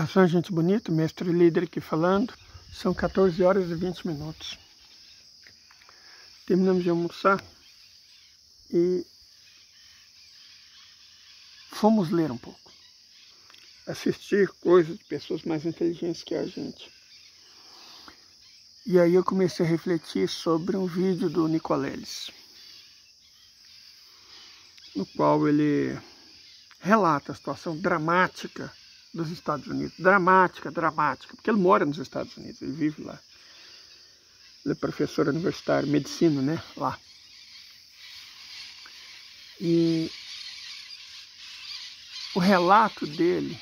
Ação, gente bonita, mestre líder aqui falando. São 14 horas e 20 minutos. Terminamos de almoçar e fomos ler um pouco. Assistir coisas de pessoas mais inteligentes que a gente. E aí eu comecei a refletir sobre um vídeo do Nicoleles, no qual ele relata a situação dramática dos Estados Unidos. Dramática, porque ele mora nos Estados Unidos, ele vive lá. Ele é professor universitário, medicina, né, lá. E o relato dele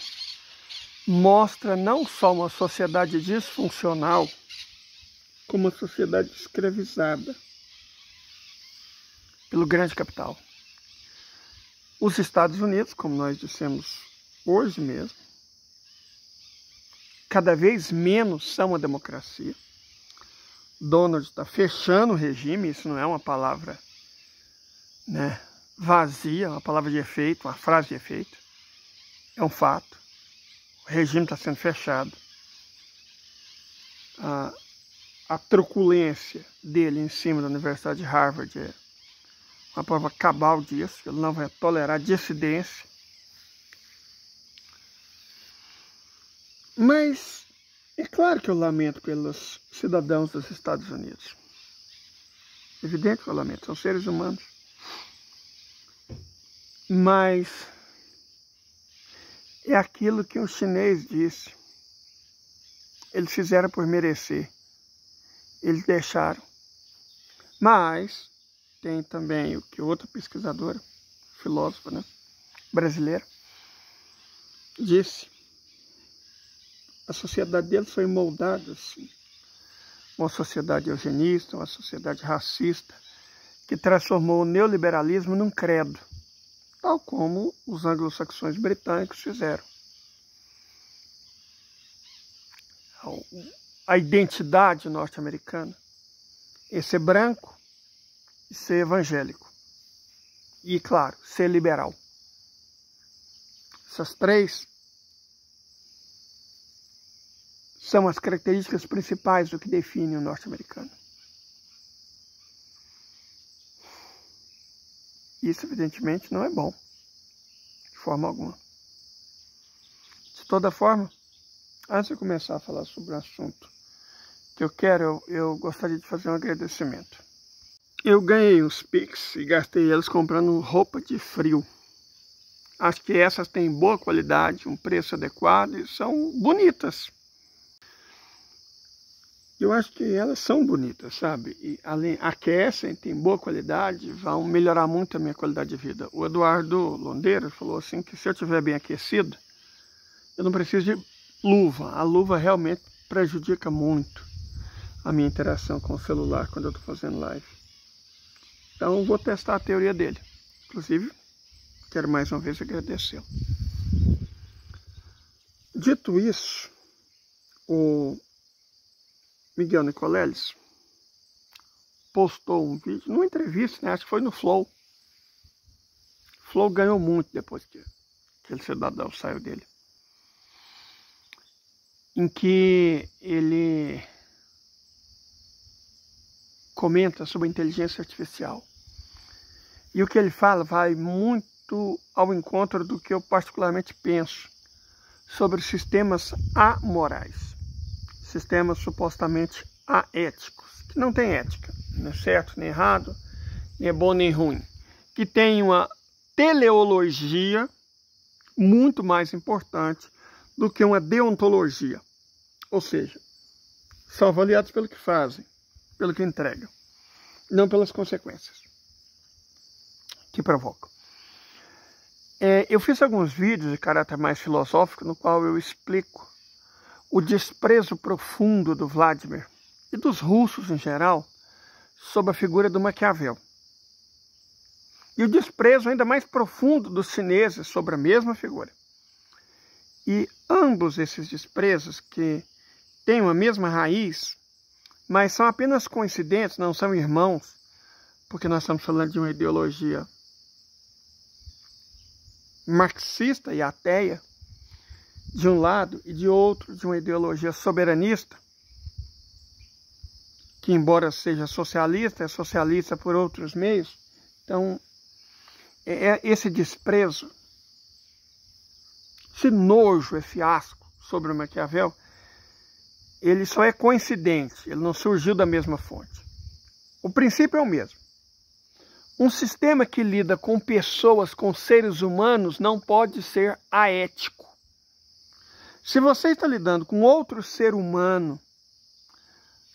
mostra não só uma sociedade disfuncional, como uma sociedade escravizada pelo grande capital. Os Estados Unidos, como nós dissemos hoje mesmo, cada vez menos são uma democracia. Donald está fechando o regime, isso não é uma palavra, né, vazia, uma palavra de efeito, uma frase de efeito. É um fato. O regime está sendo fechado. A truculência dele em cima da Universidade de Harvard é uma prova cabal disso. Ele não vai tolerar dissidência. Mas é claro que eu lamento pelos cidadãos dos Estados Unidos. Evidente que eu lamento, são seres humanos. Mas é aquilo que um chinês disse. Eles fizeram por merecer. Eles deixaram. Mas tem também o que outra pesquisadora, filósofa, né, brasileira, disse. A sociedade deles foi moldada assim. Uma sociedade eugenista, uma sociedade racista, que transformou o neoliberalismo num credo, tal como os anglo-saxões britânicos fizeram. A identidade norte-americana é ser branco e ser evangélico. E, claro, ser liberal. Essas três são as características principais do que define o norte-americano. Isso, evidentemente, não é bom, de forma alguma. De toda forma, antes de começar a falar sobre o assunto que eu quero, eu gostaria de fazer um agradecimento. Eu ganhei uns Pix e gastei eles comprando roupa de frio. Acho que essas têm boa qualidade, um preço adequado e são bonitas. Eu acho que elas são bonitas, sabe? E além, aquecem, tem boa qualidade, vão melhorar muito a minha qualidade de vida. O Eduardo Londeira falou assim que se eu estiver bem aquecido, eu não preciso de luva. A luva realmente prejudica muito a minha interação com o celular quando eu estou fazendo live. Então eu vou testar a teoria dele. Inclusive, quero mais uma vez agradecê-lo. Dito isso, o Miguel Nicoleles postou um vídeo, numa entrevista, né? Acho que foi no Flow. O Flow ganhou muito depois que aquele cidadão saiu dele. Em que ele comenta sobre a inteligência artificial. E o que ele fala vai muito ao encontro do que eu particularmente penso sobre sistemas amorais. Sistemas supostamente aéticos, que não têm ética, não é certo nem errado, nem é bom nem ruim, que tem uma teleologia muito mais importante do que uma deontologia, ou seja, são avaliados pelo que fazem, pelo que entregam, não pelas consequências que provocam. Eu fiz alguns vídeos de caráter mais filosófico, no qual eu explico o desprezo profundo do Vladimir e dos russos em geral sobre a figura do Maquiavel. E o desprezo ainda mais profundo dos chineses sobre a mesma figura. E ambos esses desprezos, que têm uma mesma raiz, mas são apenas coincidentes, não são irmãos, porque nós estamos falando de uma ideologia marxista e ateia, de um lado e de outro, de uma ideologia soberanista, que embora seja socialista, é socialista por outros meios. Então, esse desprezo, esse nojo, esse asco sobre o Maquiavel, ele só é coincidente, ele não surgiu da mesma fonte. O princípio é o mesmo. Um sistema que lida com pessoas, com seres humanos, não pode ser aético. Se você está lidando com outro ser humano,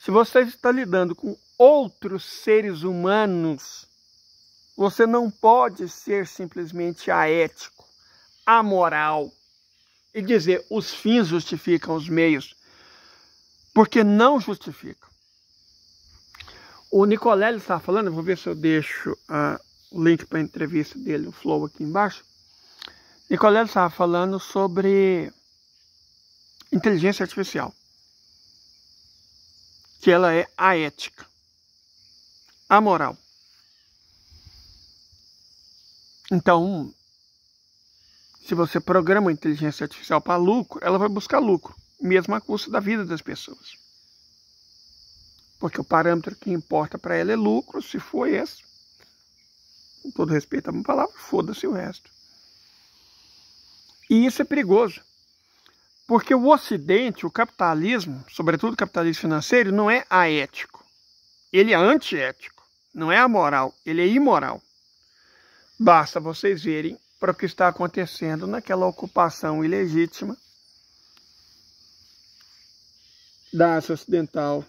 se você está lidando com outros seres humanos, você não pode ser simplesmente aético, amoral, e dizer os fins justificam os meios, porque não justificam. O Nicolelli estava falando, eu vou ver se eu deixo o link para a entrevista dele, o Flow aqui embaixo. Nicolelli estava falando sobre inteligência artificial, que ela é aética, amoral. Então, se você programa a inteligência artificial para lucro, ela vai buscar lucro, mesmo à custa da vida das pessoas. Porque o parâmetro que importa para ela é lucro, se for esse. Com todo respeito à minha palavra, foda-se o resto. E isso é perigoso. Porque o Ocidente, o capitalismo, sobretudo o capitalismo financeiro, não é aético. Ele é antiético. Não é amoral, ele é imoral. Basta vocês verem para o que está acontecendo naquela ocupação ilegítima da Ásia Ocidental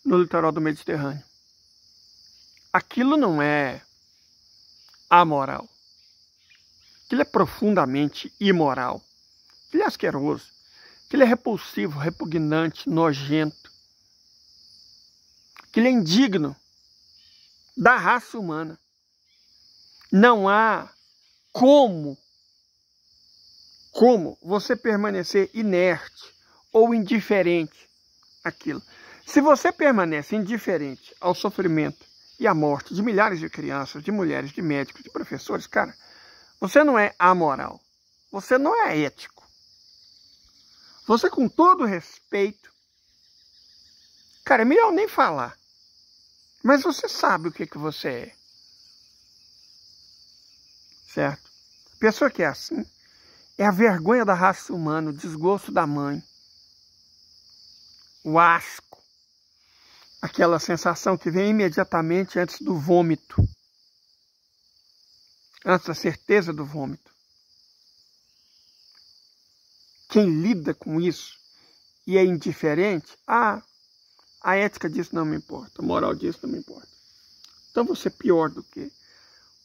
no litoral do Mediterrâneo. Aquilo não é amoral. Aquilo é profundamente imoral. Aquilo é asqueroso. Aquilo é repulsivo, repugnante, nojento. Aquilo é indigno da raça humana. Não há como você permanecer inerte ou indiferente àquilo. Se você permanece indiferente ao sofrimento e à morte de milhares de crianças, de mulheres, de médicos, de professores, cara, você não é amoral. Você não é ético. Você, com todo respeito, cara, é melhor nem falar. Mas você sabe o que você é. Certo? A pessoa que é assim é a vergonha da raça humana, o desgosto da mãe, o asco, aquela sensação que vem imediatamente antes do vômito, antes da certeza do vômito. Quem lida com isso e é indiferente, a ética disso não me importa, a moral disso não me importa. Então você é pior do que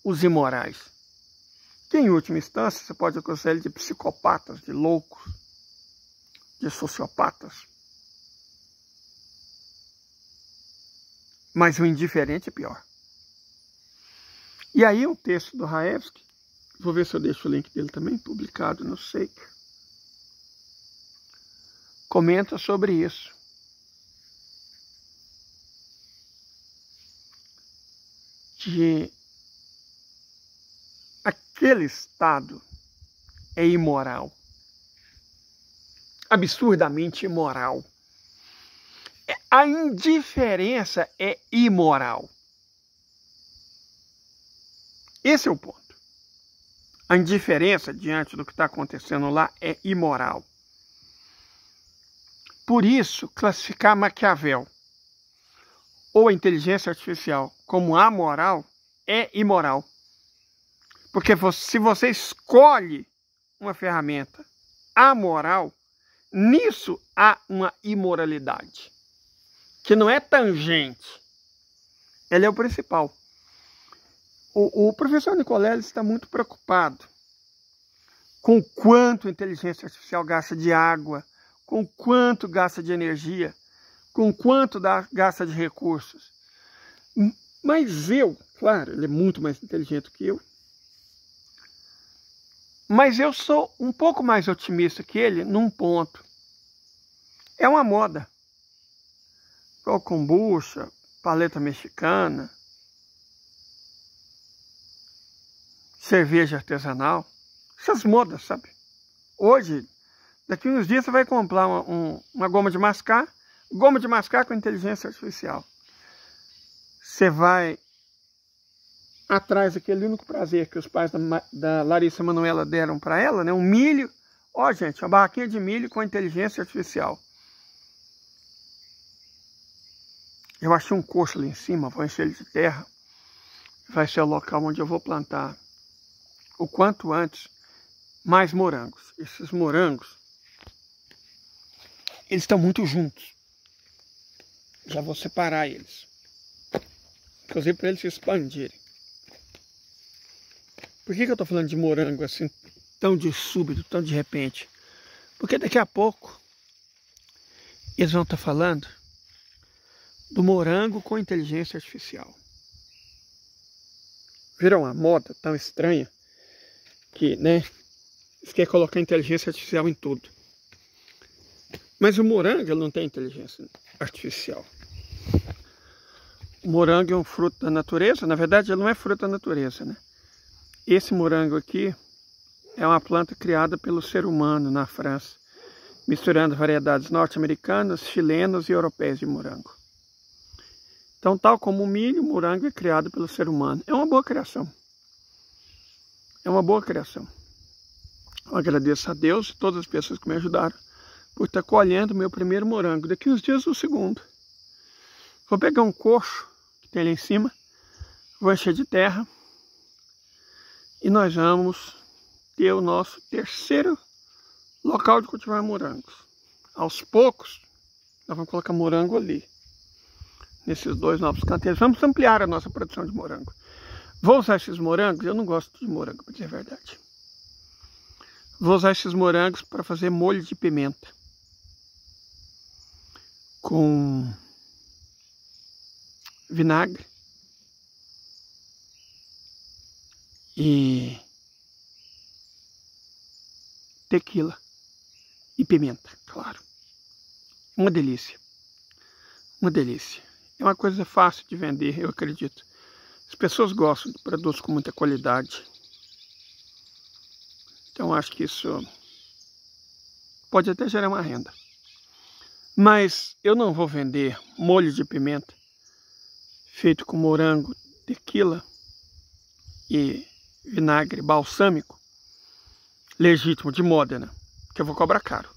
os imorais. Que em última instância você pode acusar ele de psicopatas, de loucos, de sociopatas. Mas o indiferente é pior. E aí um texto do Raevski, vou ver se eu deixo o link dele também, publicado no Seik, comenta sobre isso. Que aquele estado é imoral. Absurdamente imoral. A indiferença é imoral. Esse é o ponto. A indiferença diante do que está acontecendo lá é imoral. Por isso, classificar Maquiavel ou a inteligência artificial como amoral é imoral. Porque se você escolhe uma ferramenta amoral, nisso há uma imoralidade, que não é tangente, ela é o principal. O professor Nicolelli está muito preocupado com o quanto a inteligência artificial gasta de água, com o quanto gasta de energia, com o quanto gasta de recursos. Mas eu, claro, ele é muito mais inteligente que eu, mas eu sou um pouco mais otimista que ele num ponto. É uma moda. Igual kombucha, paleta mexicana, cerveja artesanal. Essas modas, sabe? Hoje Daqui uns dias você vai comprar uma goma de mascar com inteligência artificial. Você vai atrás daquele único prazer que os pais da Larissa Manoela deram para ela, né? Um milho. Ó, gente, uma barraquinha de milho com inteligência artificial. Eu achei um coxo ali em cima, vou encher ele de terra. Vai ser o local onde eu vou plantar o quanto antes mais morangos. Esses morangos, eles estão muito juntos. Já vou separar eles. Inclusive para eles se expandirem. Por que eu estou falando de morango assim, tão de súbito, tão de repente? Porque daqui a pouco eles vão estar falando do morango com inteligência artificial. Virou uma moda tão estranha que, né, eles querem colocar inteligência artificial em tudo. Mas o morango, ele não tem inteligência artificial. O morango é um fruto da natureza. Na verdade, ele não é fruto da natureza, né? Esse morango aqui é uma planta criada pelo ser humano na França, misturando variedades norte-americanas, chilenas e europeias de morango. Então, tal como o milho, o morango é criado pelo ser humano. É uma boa criação. É uma boa criação. Eu agradeço a Deus e todas as pessoas que me ajudaram por estar colhendo o meu primeiro morango. Daqui uns dias o segundo. Vou pegar um coxo que tem ali em cima, vou encher de terra e nós vamos ter o nosso terceiro local de cultivar morangos. Aos poucos, nós vamos colocar morango ali, nesses dois novos canteiros. Vamos ampliar a nossa produção de morango. Vou usar esses morangos, eu não gosto de morango, para dizer a verdade. Vou usar esses morangos para fazer molho de pimenta. Com vinagre e tequila e pimenta, claro. Uma delícia. Uma delícia. É uma coisa fácil de vender, eu acredito. As pessoas gostam de produtos com muita qualidade. Então acho que isso pode até gerar uma renda. Mas eu não vou vender molho de pimenta feito com morango, tequila e vinagre balsâmico legítimo de Módena, que eu vou cobrar caro.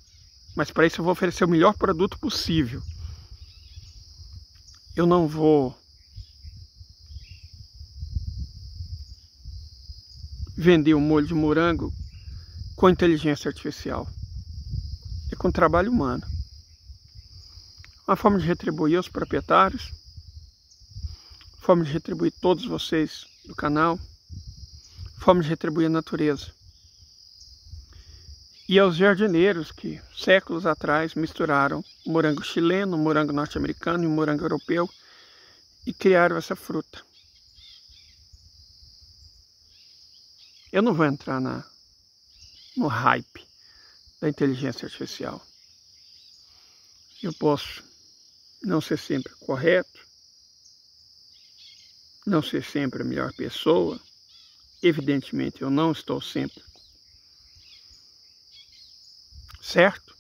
Mas para isso eu vou oferecer o melhor produto possível. Eu não vou vender um molho de morango com inteligência artificial. É com trabalho humano. Uma forma de retribuir aos proprietários, forma de retribuir todos vocês do canal, forma de retribuir a natureza. E aos jardineiros que séculos atrás misturaram o morango chileno, o morango norte-americano e o morango europeu e criaram essa fruta. Eu não vou entrar no hype da inteligência artificial. Eu posso não ser sempre correto, não ser sempre a melhor pessoa. Evidentemente, eu não estou sempre certo.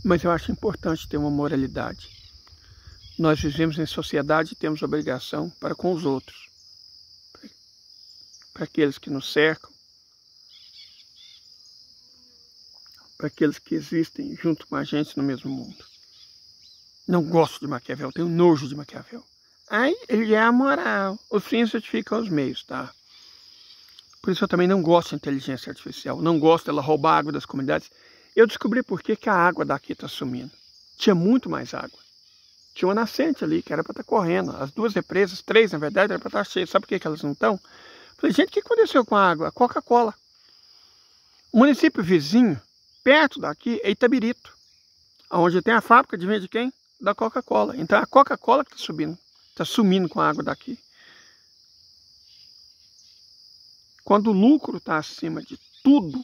Mas eu acho importante ter uma moralidade. Nós vivemos em sociedade e temos obrigação para com os outros, para aqueles que nos cercam, para aqueles que existem junto com a gente no mesmo mundo. Não gosto de Maquiavel, tenho nojo de Maquiavel. Aí ele é amoral, os fins justificam os meios, tá? Por isso eu também não gosto de inteligência artificial, não gosto dela roubar a água das comunidades. Eu descobri por que a água daqui está sumindo. Tinha muito mais água. Tinha uma nascente ali que era para estar correndo. As duas represas, três na verdade, era para estar cheias. Sabe por que elas não estão? Falei, gente, o que aconteceu com a água? A Coca-Cola. O município vizinho, perto daqui, é Itabirito, onde tem a fábrica de venda de quem? Da Coca-Cola. Então a Coca-Cola que está sumindo com a água daqui. Quando o lucro está acima de tudo,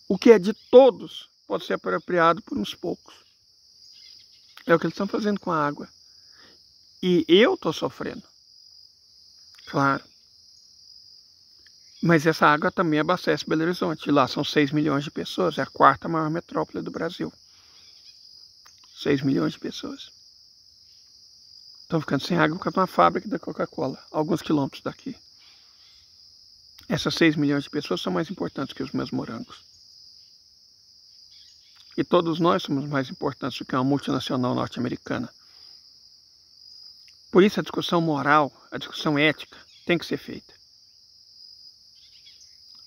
o que é de todos pode ser apropriado por uns poucos. É o que eles estão fazendo com a água. E eu estou sofrendo. Claro. Mas essa água também abastece Belo Horizonte. E lá são 6 milhões de pessoas. É a quarta maior metrópole do Brasil. 6 milhões de pessoas. Estão ficando sem água por causa de uma fábrica da Coca-Cola. Alguns quilômetros daqui. Essas 6 milhões de pessoas são mais importantes que os meus morangos. E todos nós somos mais importantes do que uma multinacional norte-americana. Por isso a discussão moral, a discussão ética, tem que ser feita.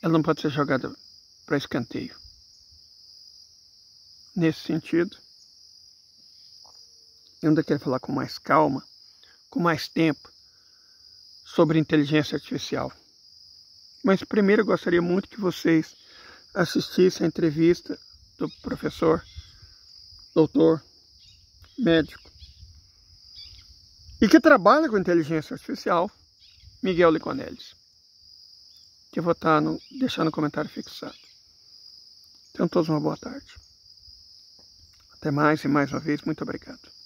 Ela não pode ser jogada para escanteio. Nesse sentido, eu ainda quero falar com mais calma, com mais tempo, sobre inteligência artificial. Mas primeiro eu gostaria muito que vocês assistissem a entrevista do professor, doutor, médico, e que trabalha com inteligência artificial, Miguel Liconelles, que eu vou estar deixando o comentário fixado. Tenham todos uma boa tarde. Até mais e mais uma vez, muito obrigado.